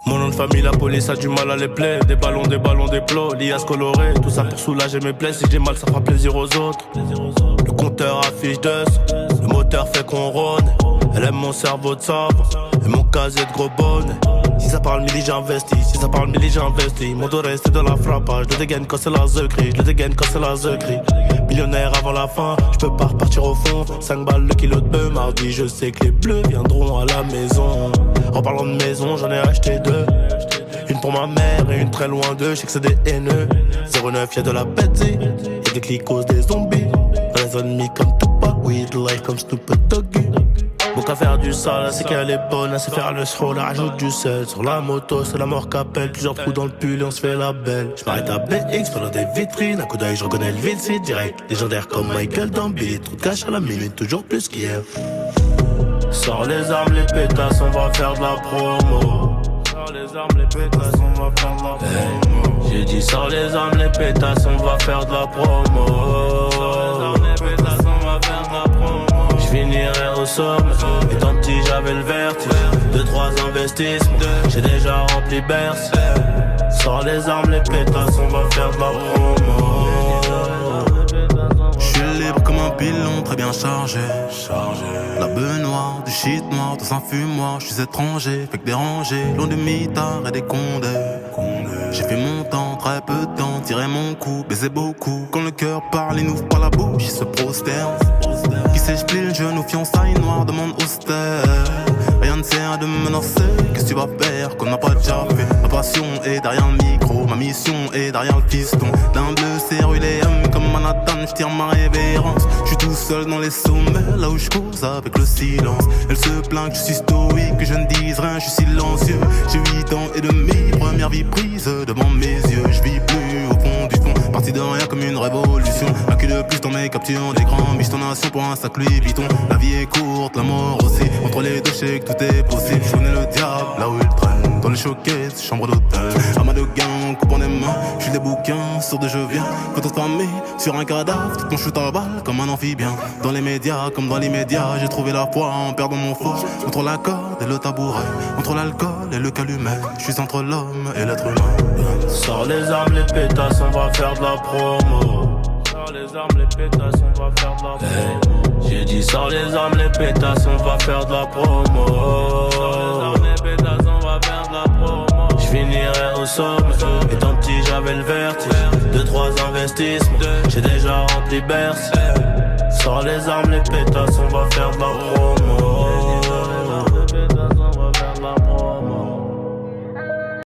Mon nom de famille, la police a du mal à les plaies. Des ballons, des plots, liasses colorées. Tout ça pour soulager mes plaies. Si j'ai mal, ça fera plaisir aux autres. Le compteur affiche 200. Le moteur fait qu'on rône. Elle aime mon cerveau de sable et mon casier de gros bonnet. Si ça parle mili, j'investis. Si ça parle mili, j'investis. Mon dos reste de la frappage. Je le dégaine quand c'est la zeucrie. Je le dégaine quand c'est la zeucrie. Millionnaire avant la fin, je peux pas repartir au fond. 5 balles le kilo de bœuf. Mardi, je sais que les bleus viendront à la maison. En parlant de maison, j'en ai acheté 2. Une pour ma mère et une très loin d'eux. Je sais que c'est des haineux. 09, y'a de la bêtise. Y'a des clicos, des zombies. Raisonne me comme Tupac. Weed life comme Snoop Doggy. Bon qu'à faire du sale, c'est qu'elle est bonne, elle sait faire le scroll, elle rajoute du sel. Sur la moto, c'est la mort qu'appelle, plusieurs trous dans le pull et on se fait la belle. J'm'arrête à BX pendant des vitrines, à coup d'œil je reconnais le vide, c'est direct. Légendaire comme Michael dans Billy, trop de cash à la minute, toujours plus qu'hier. Sors les armes, les pétasses, on va faire de la promo. Sors les armes, les pétasses, on va faire de la promo. J'ai dit sors les armes, les pétasses, on va faire de la promo. Sors les armes, les pétasses, on va faire de la promo. J'finirai au sommet, étant petit j'avais le vertige. 2-3 investissements, j'ai déjà rempli Bercy. Sors les armes, les pétasses, on va faire de la promo. J'suis libre comme un pilon très bien chargé. La beuh noire, du shit noir, tout ça fume moi. J'suis étranger, fait que déranger, loin de mitard et des condés. J'ai fait mon temps, très peu de temps, tiré mon coup, baiser beaucoup. Quand le cœur parle, il n'ouvre pas la bouche, il se prosterne. Qui sait, j'plie le genou, fiançailles noires, demande austère. Rien ne sert de me menacer, qu'est-ce que tu vas faire qu'on n'a pas déjà fait? Ma passion est derrière le micro, ma mission est derrière le piston. D'un bleu cérulé, comme Manhattan, j'tire ma révérence. J'suis tout seul dans les sommets, là où j'cause avec le silence. Elle se plaint que je suis stoïque, que je ne dise rien, je suis silencieux. J'ai 8 ans et demi, première vie prise devant mes yeux. Je vis plus au fond du fond, parti de rien comme une révolution. Un cul de plus dans mes captures d'écran, mise ton nation pour un sac Louis Vuitton. La vie est courte, la mort aussi, entre les deux chèques tout est possible. Je connais le diable, là où il traîne, dans les choquettes, chambre d'hôtel. Amas de gain, coupe en des mains, j'suis des bouquins, sur de je viens. Photos de famille, sur un cadavre, tout ton shoot à balle comme un amphibien. Dans les médias, comme dans l'immédiat, j'ai trouvé la foi en perdant mon faux. Entre la corde et le tabouret, entre l'alcool et le calumet, j'suis entre l'homme et l'être humain. Sors les armes, les pétasses, on va faire de la promo. Sors les armes, les pétasses, on va faire de la promo. J'ai dit sors les armes, les pétasses, on va faire de la promo. Sors les armes, les pétasses, on va faire de la promo. J'finirai au sommet, étant petit j'avais le vertige. 2-3 investissements, j'ai déjà rempli Bercy. Sors les armes, les pétasses, on va faire de la promo.